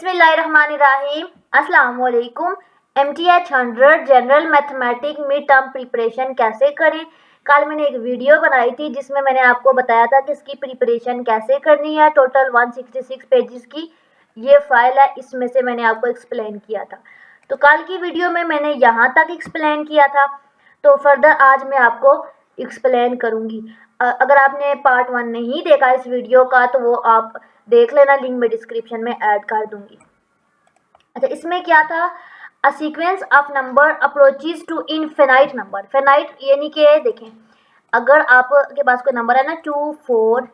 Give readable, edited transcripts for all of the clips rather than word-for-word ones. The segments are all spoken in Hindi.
बिस्मिल्लाहिर्रहमानिर्रहीम। अस्सलाम वालेकुम। MTH 100 general mathematics mid term preparation कैसे करें। कल मैंने एक वीडियो बनाई थी जिसमें मैंने आपको बताया था कि इसकी प्रिपरेशन कैसे करनी है। टोटल 166 पेजेस की ये फाइल है, इसमें से मैंने आपको एक्सप्लेन किया था। तो कल की वीडियो में मैंने यहाँ तक एक्सप्लेन किया था, तो फर्दर आज मैं आपको एक्सप्लेन करूँगी। अगर आपने पार्ट 1 नहीं देखा इस वीडियो का तो वो आप देख लेना, लिंक मैं डिस्क्रिप्शन में ऐड कर दूंगी। अच्छा, इसमें क्या था, a sequence of number approaches to infinite number. Finite यानी कि देखें, अगर आपके पास कोई नंबर है ना 2 4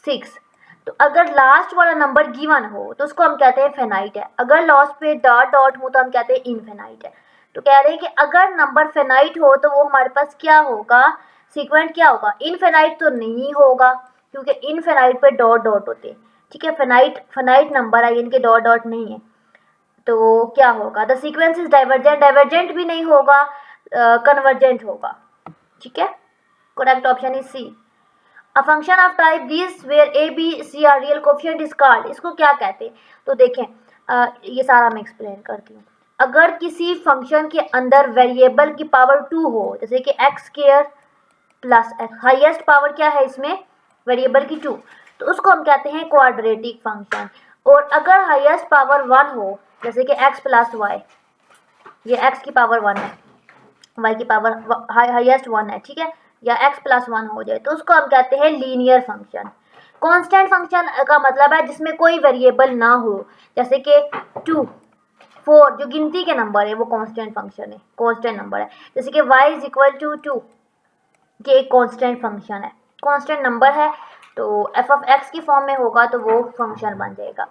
6, तो अगर लास्ट वाला नंबर गिवन हो तो उसको हम कहते हैं फिनाइट है। अगर लास्ट पे डॉट डॉट हो तो हम कहते हैं इनफिनाइट है। तो कह रहे हैं कि अगर नंबर फिनाइट हो तो वो हमारे पास क्या होगा, सीक्वेंट क्या होगा, इनफिनाइट तो नहीं होगा क्योंकि इनफिनाइट पे डॉट डॉट होते हैं। ठीक है, फिनाइट नंबर है यानी कि डॉट डॉट नहीं है, तो क्या होगा, the sequence is divergent. Divergent भी नहीं होगा, कन्वर्जेंट होगा। ठीक है, correct option is C. A function of type this where A B C are real coefficient is called. इसको क्या कहते हैं, तो देखें ये सारा मैं एक्सप्लेन करती हूँ। अगर किसी फंक्शन के अंदर वेरिएबल की पावर 2 हो, जैसे कि x square plus x, highest power क्या है इसमें, वेरिएबल की 2, तो उसको हम कहते हैं क्वाड्रेटिक फंक्शन। और अगर हाईएस्ट पावर 1 हो, जैसे कि x प्लस वाई, ये x की पावर 1 है, y की पावर हाईएस्ट 1 है, ठीक है, या x प्लस 1 हो जाए तो उसको हम कहते हैं लीनियर फंक्शन। कांस्टेंट फंक्शन का मतलब है जिसमें कोई वेरिएबल ना हो, जैसे कि 2 4 जो गिनती के नंबर है वो कांस्टेंट फंक्शन है, कांस्टेंट नंबर है। जैसे कि y इज इक्वल टू 2, ये एक कांस्टेंट फंक्शन है, कांस्टेंट नंबर है, तो f ऑफ x की फॉर्म में होगा तो वो फंक्शन बन जाएगा।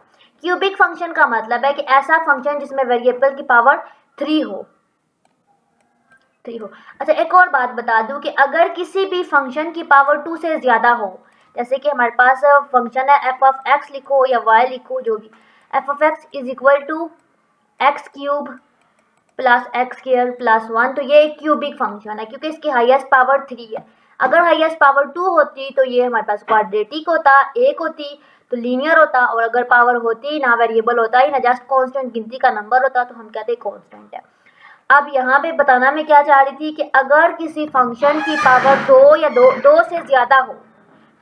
क्यूबिक फंक्शन का मतलब है कि ऐसा फंक्शन जिसमें वेरिएबल की पावर 3 हो। अच्छा, एक और बात बता दूं कि अगर किसी भी फंक्शन की पावर 2 से ज़्यादा हो, जैसे कि हमारे पास फंक्शन है f ऑफ x लिखो या y लिखो, जो भी, f of x is equal to x cube plus x square plus 1, तो ये एक क्यूबिक फंक्शन है क्योंकि इसकी हाईएस्ट पावर 3 है। अगर हाईएस्ट पावर 2 होती तो ये हमारे पास क्वाड्रेटिक होता, एक होती तो लीनियर होता, और अगर पावर होती ना वेरिएबल होता ही ना, जस्ट कांस्टेंट गिनती का नंबर होता तो हम कहते कांस्टेंट है। अब यहाँ पे बताना मैं क्या चाह रही थी कि अगर किसी फंक्शन की पावर 2 या दो से ज़्यादा हो,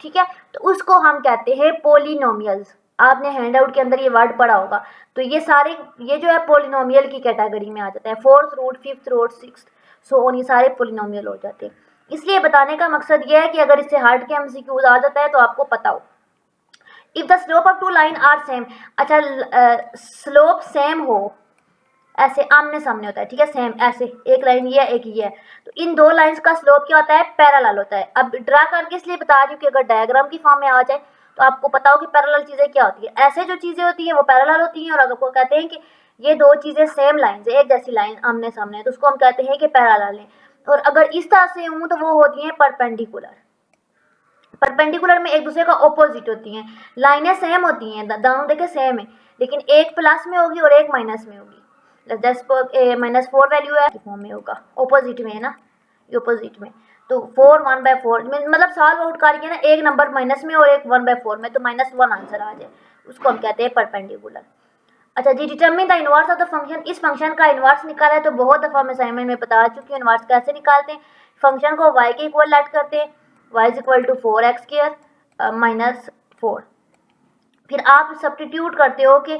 ठीक है, तो उसको हम कहते हैं पोलिनोमियल्स। आपने हैंड आउट के अंदर ये वर्ड पढ़ा होगा, तो ये सारे, ये जो है पोलिनोमियल की कैटेगरी में आ जाता है। 4th root, 5th root, 6th, so on, ये सारे पोलिनोमियल हो जाते हैं। इसलिए बताने का मकसद ये है कि अगर इससे हट के एमसीक्यूज आ जाता है तो आपको पता हो। If the slope of 2 line are same, अच्छा स्लोप सेम हो, ऐसे आमने सामने होता है, ठीक है, सेम ऐसे एक लाइन ये है एक ये है, तो इन दो लाइंस का स्लोप क्या होता है, पैरेलल होता है। अब ड्रा करके इसलिए बता रही हूँ कि अगर डायग्राम की फॉर्म में आ जाए तो आपको पता हो कि पैरेलल चीज़ें क्या होती है। ऐसे जो चीज़ें होती हैं वो पैरेलल होती हैं, और अगर आपको कहते हैं कि ये दो चीज़ें सेम लाइन से, एक जैसी लाइन आमने सामने है, तो उसको हम कहते हैं कि पैरेलल है। और अगर इस तरह से हूँ तो वो होती हैं परपेंडिकुलर। परपेंडिकुलर में एक दूसरे का ऑपोजिट होती हैं, लाइनें सेम होती हैं, दोनों देखे सेम है, लेकिन एक प्लस में होगी और एक माइनस में होगी। -4 वैल्यू है फॉर्म में होगा, ऑपोजिट में है ना, ये ऑपोजिट में, तो 4 1/4 मतलब सॉल्व आउट करके ना, एक नंबर माइनस में और एक 1/4 में, तो -1 आंसर आ जाए, उसको हम कहते हैं परपेंडिकुलर। अच्छा जी, determine the inverse of the function. इस फंक्शन का इनवर्स निकाला है तो बहुत दफ़ा मैं असाइनमेंट में बता चुकी हूँ इनवर्स कैसे निकालते हैं। फंक्शन को y के इक्वल लेट करते हैं, y is equal to 4x² -4, फिर आप सब्स्टिट्यूट करते हो कि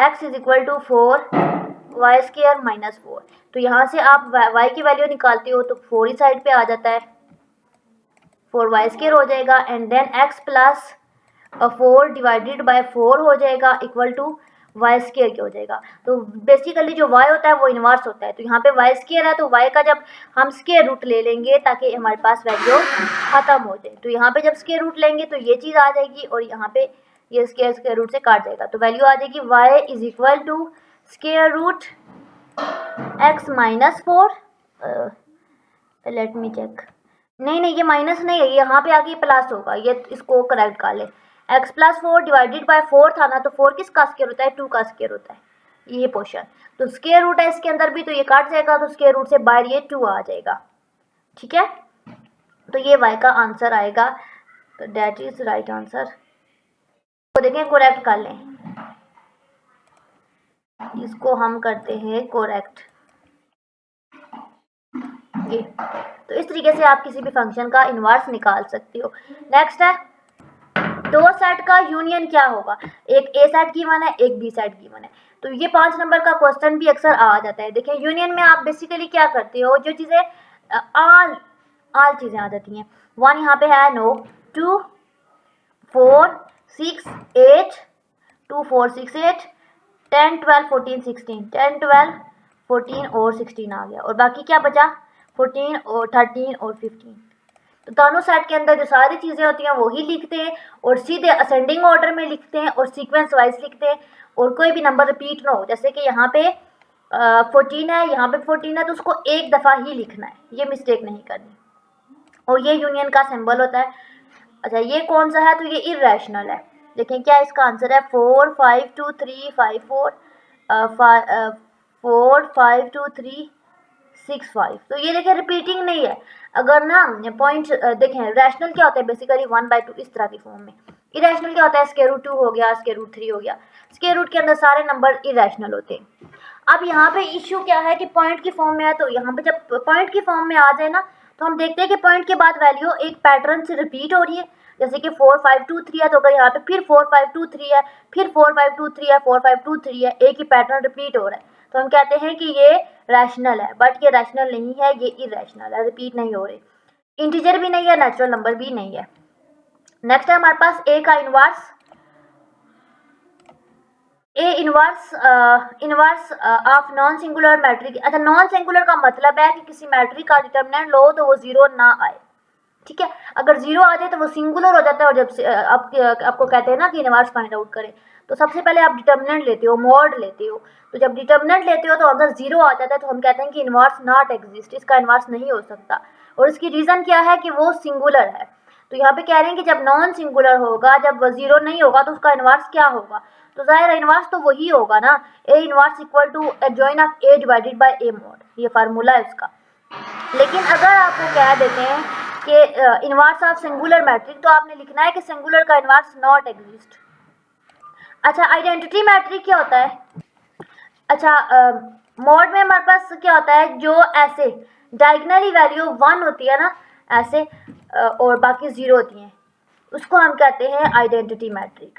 x is equal to 4y² -4, तो यहाँ से आप y की वैल्यू निकालते हो तो 4 ही साइड पे आ जाता है, 4y² हो जाएगा, and then x plus 4 divided by 4 हो जाएगा इक्वल टू y² क्या हो जाएगा। तो बेसिकली जो y होता है वो इन्वर्स होता है, तो यहाँ पे y² है तो y का जब हम स्क्वायर रूट ले लेंगे ताकि हमारे पास वैल्यू खत्म हो जाए, तो यहाँ पे जब स्क्वायर रूट लेंगे तो ये चीज़ आ जाएगी, और यहाँ पे ये स्क्वायर रूट से काट जाएगा, तो वैल्यू आ जाएगी y is equal to square root x -4, let me check, नहीं ये माइनस नहीं है, यहाँ पे आगे प्लस होगा, ये इसको करेक्ट कर ले, x प्लस 4 डिवाइडेड बाय 4 था ना, तो 4 किसका स्क्वायर होता है, 2 का स्क्वायर होता है, ये पोर्शन, तो स्क्वायर रूट है इसके अंदर भी, तो ये काट जाएगा, तो स्क्वायर रूट से बाहर ये 2 आ जाएगा, ठीक है, तो ये y का आंसर आएगा, तो डेट इज राइट आंसर। तो देखें, करेक्ट कर लें, इसको हम करते हैं करेक्ट। ये तो इस तरीके से आप किसी भी फंक्शन का इनवर्स निकाल सकते हो। नेक्स्ट है, दो सेट का यूनियन क्या होगा। एक ए सेट गिवन है, एक बी सेट गिवन है। तो ये 5 नंबर का क्वेश्चन भी अक्सर आ जाता है। देखिए यूनियन में आप बेसिकली क्या करते हो, जो चीज़ें आल चीज़ें आ जाती हैं। 1 यहाँ पे है नो, 2 4 6 8 2 4 6 8 10 12 14 16 10 12 14 और 16 आ गया, और बाकी क्या बचा 14 और 13 और 15। तो दोनों सेट के अंदर जो सारी चीज़ें होती हैं वो ही लिखते हैं, और सीधे असेंडिंग ऑर्डर में लिखते हैं और सीक्वेंस वाइज लिखते हैं, और कोई भी नंबर रिपीट ना हो। जैसे कि यहाँ पे 14 है, यहाँ पे 14 है, तो उसको एक दफ़ा ही लिखना है, ये मिस्टेक नहीं करनी। और ये यूनियन का सिंबल होता है। अच्छा ये कौन सा है, तो ये इरेशनल है। देखें क्या इसका आंसर है, 4 5 2 3 5 4 4 5 2 3 6 5। तो ये देखें रिपीटिंग नहीं है। अगर ना पॉइंट देखें, रैशनल क्या होता है बेसिकली 1/2 इस तरह की फॉर्म में। इरेशनल क्या होता है, स्क्वायर रूट 2 हो गया, स्क्वायर रूट 3 हो गया। स्क्वायर रूट के अंदर सारे नंबर इरेशनल होते हैं। अब यहाँ पे इश्यू क्या है कि पॉइंट की फॉर्म में है, तो यहाँ पे जब पॉइंट की फॉर्म में आ जाए ना, तो हम देखते हैं कि पॉइंट के बाद वैल्यू एक पैटर्न से रिपीट हो रही है। जैसे कि 4 5 2 3 है, तो अगर यहाँ पे फिर 4 5 2 3 है, फिर 4 5 2 3 है, 4 5 2 3 है, एक ही पैटर्न रिपीट हो रहा है, तो हम कहते हैं कि ये रैशनल है। बट ये रैशनल नहीं है, ये इरेशनल है, रिपीट नहीं हो रहे। इंटीजर भी नहीं है, नेचुरल नंबर भी नहीं है। नेक्स्ट है हमारे पास ए का inverse. A inverse of non singular matrix. अच्छा नॉन सिंगुलर का मतलब है कि किसी मैट्रिक का डिटर्मिनेंट लो तो वो जीरो ना आए, ठीक है। अगर जीरो आ जाए तो वो सिंगुलर हो जाता है। और जब से आपको कहते हैं ना कि इनवर्स फाइंड आउट करें, तो सबसे पहले आप डिटर्मिनेंट लेते हो, मॉड लेते हो। तो जब डिटर्मिनेंट लेते हो तो अगर जीरो आ जाता है तो हम कहते हैं कि इनवर्स नॉट एग्जिस्ट, इसका इनवर्स नहीं हो सकता। और इसकी रीज़न क्या है कि वो सिंगुलर है। तो यहाँ पे कह रहे हैं कि जब नॉन सिंगुलर होगा, जब जीरो नहीं होगा, तो उसका इनवर्स क्या होगा, तो जाहिर है इनवर्स तो वही होगा ना, A inverse equal to adjoint of A divided by A mod, ये फार्मूला है उसका। लेकिन अगर आपको कह देते हैं कि इनवर्स ऑफ सिंगुलर मैट्रिक, तो आपने लिखना है कि सिंगुलर का इनवर्स नॉट एग्जिस्ट। अच्छा आइडेंटिटी मैट्रिक क्या होता है। अच्छा मॉड में हमारे पास क्या होता है, जो ऐसे डायगनली वैल्यू 1 होती है ना ऐसे, और बाकी 0 होती हैं, उसको हम कहते हैं आइडेंटिटी मैट्रिक।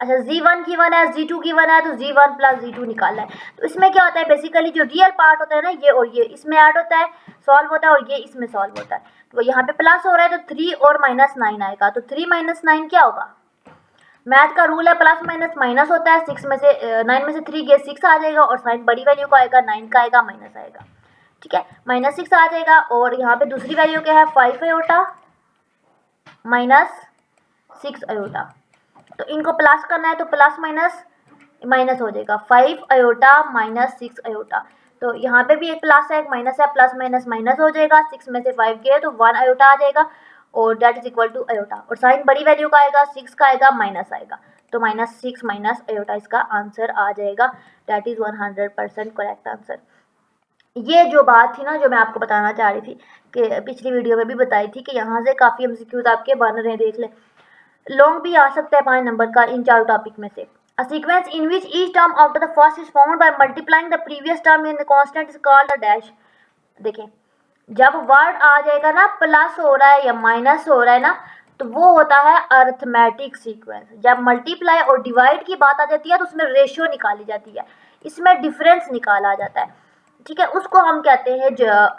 अच्छा Z1 की 1 है, Z2 की 1 है, तो Z1 प्लस Z2 निकालना है। तो इसमें क्या होता है बेसिकली जो रियल पार्ट होता है ना, ये और ये इसमें ऐड होता है, सॉल्व होता है, और ये इसमें सॉल्व होता है। तो यहाँ पे प्लस हो रहा है तो 3 और -9 आएगा, तो 3 - 9 क्या होगा। मैथ का रूल है प्लस माइनस माइनस होता है। 6 में से 9 में से 3 गए 6 आ जाएगा, और साइन बड़ी वैल्यू का आएगा, 9 का आएगा, माइनस आएगा, ठीक है, -6 आ जाएगा। और यहाँ पे दूसरी वैल्यू क्या है, 5 अयोटा -6 अयोटा। तो इनको प्लस करना है तो प्लस माइनस माइनस हो जाएगा, 5 अयोटा -6 अयोटा। तो यहाँ पे भी एक प्लस है एक माइनस है, प्लस माइनस माइनस हो जाएगा। 6 में से 5 गए तो 1 अयोटा आ जाएगा, और that is equal to iota. और साइन बड़ी वैल्यू का आएगा, 6 का आएगा, माइनस आएगा, तो -6 माइनस अयोटा इसका आंसर आ जाएगा। That is 100% correct answer. ये जो बात थी ना, जो मैं आपको बताना चाह रही थी, कि पिछली वीडियो में भी बताई थी कि यहाँ से काफ़ी एमसीक्यूज आपके बन रहे हैं, देख लें। लॉन्ग भी आ सकता है 5 नंबर का इन 4 टॉपिक में से। A sequence in which each term after the first is formed by multiplying the previous term in the constant is called a dash। देखें जब वर्ड आ जाएगा ना, प्लस हो रहा है या माइनस हो रहा है ना, तो वो होता है अर्थमेटिक सीक्वेंस। जब मल्टीप्लाई और डिवाइड की बात आ जाती है तो उसमें रेशियो निकाली जाती है, इसमें डिफरेंस निकाला जाता है, ठीक है, उसको हम कहते हैं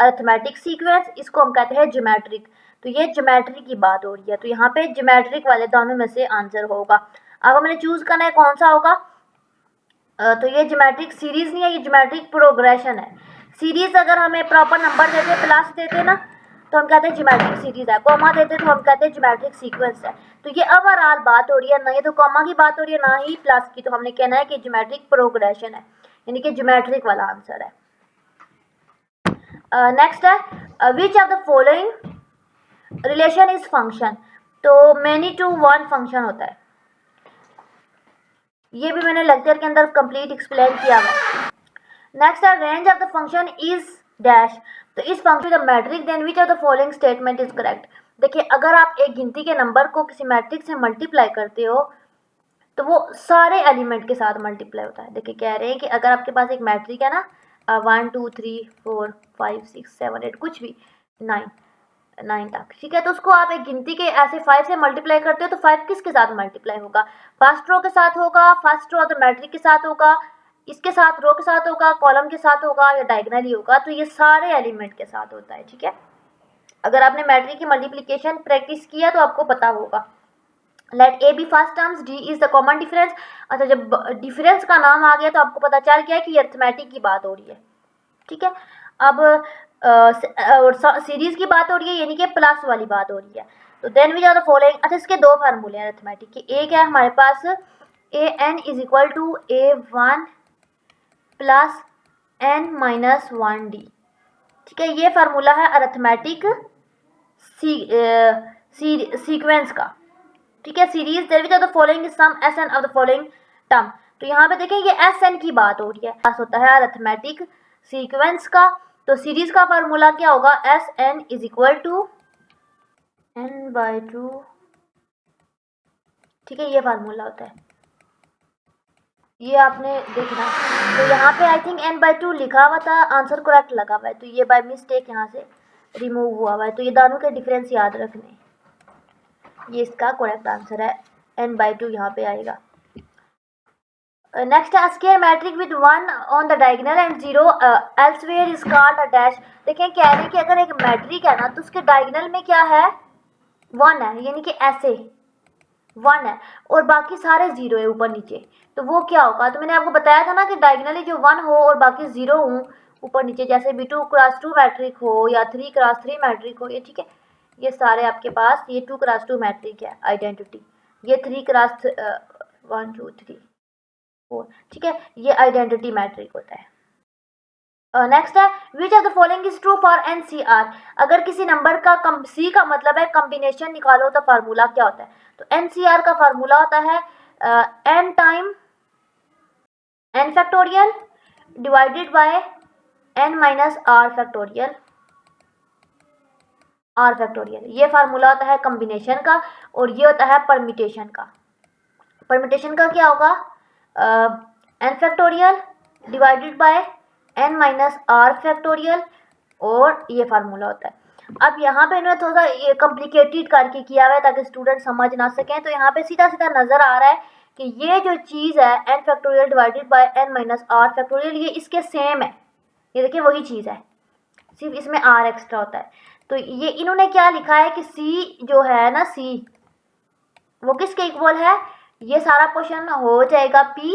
अर्थमेटिक सीक्वेंस, इसको हम कहते हैं ज्योमेट्रिक। तो ये ज्योमेट्री की बात हो रही है, तो यहाँ पे ज्योमेट्रिक वाले दोनों में से आंसर होगा। अब हमने चूज करना है कौन सा होगा। तो ये ज्योमेट्रिक सीरीज नहीं है, ये ज्योमेट्रिक प्रोग्रेशन है। सीरीज अगर हमें प्रॉपर नंबर देते, प्लस देते ना, तो हम कहते हैं ज्योमेट्रिक सीरीज है। कॉमा देते तो हम कहते हैं ज्योमेट्रिक सीक्वेंस है। तो ये ओवरऑल बात हो रही है, ना ये तो कॉमा की बात हो रही है ना ही प्लस की, तो हमने कहना है कि ज्योमेट्रिक प्रोग्रेशन है, यानी कि ज्योमेट्रिक वाला आंसर है। नेक्स्ट है which of the following relation is function. तो मैनी टू वन फंक्शन होता है, ये भी मैंने लेक्चर के अंदर कंप्लीट एक्सप्लेन किया हुआ। नेक्स्ट है range of the function is dash. तो इस function the matrix then which of the following statement is correct. देखिए अगर आप एक गिनती के नंबर को किसी मैट्रिक से मल्टीप्लाई करते हो तो वो सारे एलिमेंट के साथ मल्टीप्लाई होता है। देखिए कह रहे हैं कि अगर आपके पास एक मैट्रिक है ना 1 2 3 4 5 6 7 8 कुछ भी 9 तक, ठीक है, तो उसको आप एक गिनती के ऐसे 5 से मल्टीप्लाई करते हो तो 5 किसके साथ मल्टीप्लाई होगा? फर्स्ट रो के साथ होगा, first row of the matrix के साथ होगा, इसके साथ रो के साथ होगा, कॉलम के साथ होगा या डायगोनली होगा। तो ये सारे एलिमेंट के साथ होता है, ठीक है। अगर आपने मैट्रिक की मल्टीप्लिकेशन प्रैक्टिस किया तो आपको पता होगा। Let A be first terms, D is the common difference. अच्छा, जब डिफरेंस का नाम आ गया तो आपको पता चल गया कि ये अरिथमेटिक की बात हो रही है, ठीक है। अब सीरीज की बात हो रही है, यानी कि प्लस वाली बात हो रही है। तो then we are the following. अच्छा, इसके दो फार्मूले हैं अरिथमेटिक के। एक है हमारे पास A N is equal to A one plus N minus one D, ठीक है। ये फार्मूला है अरिथमेटिक सीक्वेंस का, ठीक है। Series there which are the following sum S N of the following term. तो यहाँ पे देखें ये एस एन की बात हो रही है, पास होता है अरिथमेटिक सीक्वेंस का। तो सीरीज का फार्मूला क्या होगा? S N is equal to N by two, ठीक है, ये फार्मूला होता है। ये आपने देखना। तो यहाँ पे I think n by to लिखा हुआ था, आंसर करेक्ट लगा हुआ है, तो ये बाय मिस्टेक यहाँ से रिमूव हुआ हुआ है। तो ये दोनों के डिफरेंस याद रखने, ये इसका करेक्ट आंसर है, n बाई टू यहाँ पे आएगा। नेक्स्ट है square matrix with 1 on the diagonal and 0 elsewhere is called a dash. देखें कह रहे हैं कि अगर एक मैट्रिक है ना तो उसके डायगोनल में क्या है? 1 है, यानी कि ऐसे 1 है और बाकी सारे 0 है ऊपर नीचे, तो वो क्या होगा? तो मैंने आपको बताया था ना कि डायगोनली जो 1 हो और बाकी 0 हो ऊपर नीचे, जैसे भी 2 क्रॉस 2 मैट्रिक हो या 3 क्रॉस 3 मैट्रिक हो, ये ठीक है, ये सारे आपके पास ये 2 क्रॉस 2 मैट्रिक है आइडेंटिटी, ये 3 क्रॉस 1 2 3 4, ठीक है, ये आइडेंटिटी मैट्रिक होता है। नेक्स्ट है which of the following is true for N C R. अगर किसी नंबर का सी का मतलब है कॉम्बिनेशन निकालो तो फार्मूला क्या होता है? तो एन सी आर का फार्मूला होता है N time N factorial divided by N minus R factorial, R factorial. ये फार्मूला होता है कॉम्बिनेशन का और ये होता है परमिटेशन का। परमिटेशन का क्या होगा? N factorial divided by N minus R factorial, और ये फार्मूला होता है। अब यहाँ पे इन्होंने थोड़ा सा कॉम्प्लिकेटेड करके किया हुआ है ताकि स्टूडेंट समझ ना सकें। तो यहाँ पे सीधा सीधा नज़र आ रहा है कि ये जो चीज़ है N factorial divided by N minus R factorial, ये इसके सेम है, ये देखिए वही चीज़ है, सिर्फ इसमें आर एक्स्ट्रा होता है। तो ये इन्होंने क्या लिखा है कि सी जो है ना, सी वो किसके इक्वल है? ये सारा पोर्शन हो जाएगा पी,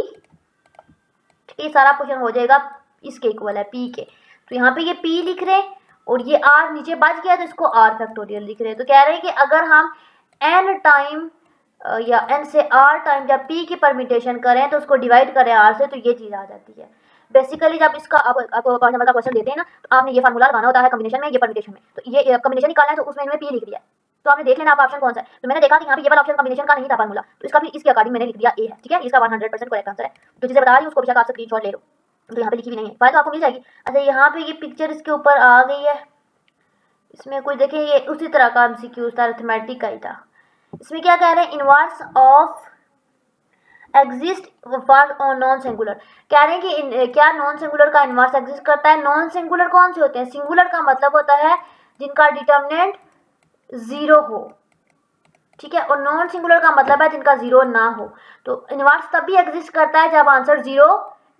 ये सारा पोर्शन हो जाएगा इसके इक्वल है, पी के। तो यहाँ पे ये पी लिख रहे हैं और ये आर नीचे बच गया तो इसको आर फैक्टोरियल लिख रहे हैं। तो कह रहे हैं कि अगर हम एन टाइम या एन से आर टाइम जब पी की परमिटेशन करें तो उसको डिवाइड करें आर से, तो ये चीज़ आ जाती है। बेसिकली जब इसका आपको 5 नंबर का क्वेश्चन देते हैं ना तो आपने ये फार्मूला लगाना होता है कॉम्बिनेशन में, ये परमिटेशन में। तो ये कॉम्बिनेशन निकालना है तो उसमें इन्होंने पी लिख दिया है, तो आपने देख लेना आपका ऑप्शन कौन सा है। तो मैंने देखा कि यहाँ पे ये वाला ऑप्शन कॉम्बिनेशन का नहीं था फार्मूला, तो इसका भी इसके अकॉर्डिंग मैंने लिख दिया ए है, ठीक है, इसका 100% करेक्ट आंसर है। जो चीज़ें बता रही हूँ उसको बेशक आप स्क्रीनशॉट ले लो, तो यहाँ पे लिखी भी नहीं है, फाइल तो आपको मिल जाएगी। अच्छा, यहाँ पे ये पिक्चर इसके ऊपर आ गई है, इसमें कुछ देखें, ये उसी तरह का एमसीक्यू था, अरिथमेटिक का ही था। इसमें क्या कह रहे हैं? Inverse of exist for non singular. कह रहे हैं कि क्या नॉन सिंगुलर का इनवर्स एग्जिस्ट करता है? नॉन सिंगुलर कौन से होते हैं? सिंगुलर का मतलब होता है जिनका डिटर्मिनेंट 0 हो, ठीक है, और नॉन सिंगुलर का मतलब है जिनका 0 ना हो। तो इनवर्स तभी एग्जिस्ट करता है जब आंसर 0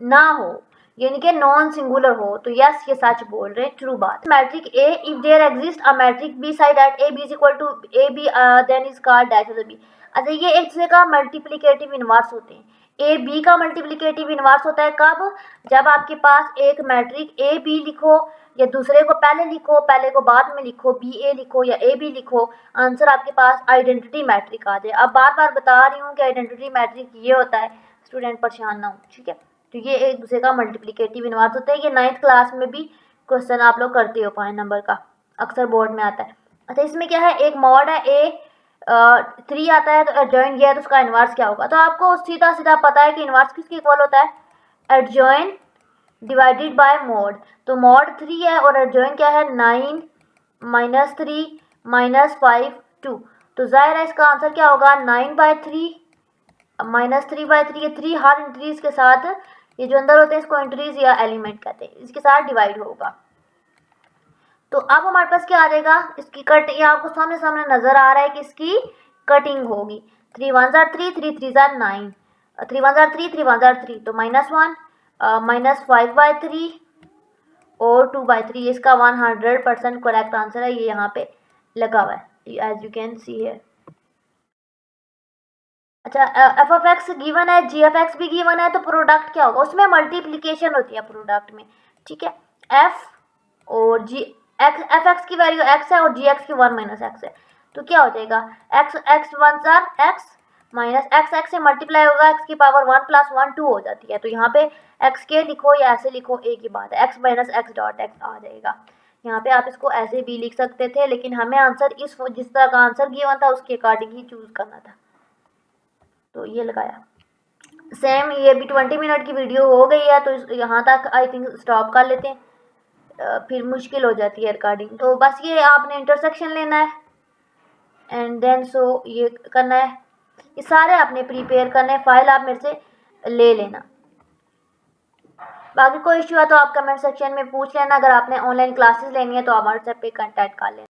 ना हो, यानी कि नॉन सिंगुलर हो। तो यस, ये सच बोल रहे हैं, ट्रू बात। Matrix A if there exist a matrix B side at A B is equal to A B then is called dash of the B. अच्छा, ये एक दूसरे का मल्टीप्लिकेटिव इनवर्स होते हैं। ए बी का मल्टीप्लिकेटिव इनवर्स होता है कब? जब आपके पास एक मैट्रिक ए बी लिखो या दूसरे को पहले लिखो, पहले को बाद में लिखो, बी ए लिखो या ए बी लिखो, आंसर आपके पास आइडेंटिटी मैट्रिक आ जाए। अब बार बार बता रही हूँ कि आइडेंटिटी मैट्रिक ये होता है, स्टूडेंट परेशान ना हो, ठीक है। तो ये एक दूसरे का मल्टीप्लिकेटिव इनवर्स होता है। ये 9th क्लास में भी क्वेश्चन आप लोग करते हो, 5 नंबर का अक्सर बोर्ड में आता है। अच्छा, इसमें क्या है? एक मॉड है ए 3 आता है, तो एडजॉइन गया तो उसका इनवर्स क्या होगा? तो आपको सीधा सीधा पता है कि इनवर्स किसके इक्वल होता है? Adjoin divided by mod. तो मॉड 3 है और एडजॉइन क्या है? 9 माइनस 3 माइनस 5 2। तो जाहिर है इसका आंसर क्या होगा? 9/3 -3/3, ये 3 हर इंक्रीज के साथ, ये जो अंदर होते हैं इसको इंक्रीज या एलिमेंट कहते हैं, इसके साथ डिवाइड होगा। तो अब हमारे पास क्या आ जाएगा, इसकी कट, ये आपको सामने सामने नजर आ रहा है कि इसकी कटिंग होगी। 3 1s are 3, 3 3s are 9, 3 1s are 3, 3 1s are 3, तो -1, -5/3 और 2/3, इसका 100% करेक्ट आंसर है, ये यहाँ पे लगा हुआ है, एज यू कैन सी है। अच्छा, एफ ऑफ एक्स गिवन है, जी एफ एक्स भी गिवन है, तो प्रोडक्ट क्या होगा, उसमें मल्टीप्लीकेशन होती है प्रोडक्ट में, ठीक है। एफ और जी एक्स, एफ एक्स की वैल्यू एक्स है और जी एक्स की 1 - एक्स है, तो क्या हो जाएगा, x x 1s are x minus x, x से मल्टीप्लाई होगा, एक्स की पावर 1 + 1 2 हो जाती है, तो यहाँ पे एक्स के लिखो या ऐसे लिखो एक ही बात है, X minus X dot X आ जाएगा। यहाँ पे आप इसको ऐसे भी लिख सकते थे, लेकिन हमें आंसर जिस तरह का आंसर गिवन था उसके अकॉर्डिंग ही चूज करना था, तो ये लगाया। सेम, ये भी 20 मिनट की वीडियो हो गई है, तो यहाँ तक आई थिंक स्टॉप कर लेते हैं, फिर मुश्किल हो जाती है रिकॉर्डिंग। तो बस ये आपने इंटरसेक्शन लेना है एंड देन सो ये करना है, ये सारे आपने प्रिपेयर करने हैं, फाइल आप मेरे से ले लेना। बाकी कोई इश्यू है तो आप कमेंट सेक्शन में पूछ लेना, अगर आपने ऑनलाइन क्लासेस लेनी है तो आप व्हाट्सएप पे कांटेक्ट कर लेना।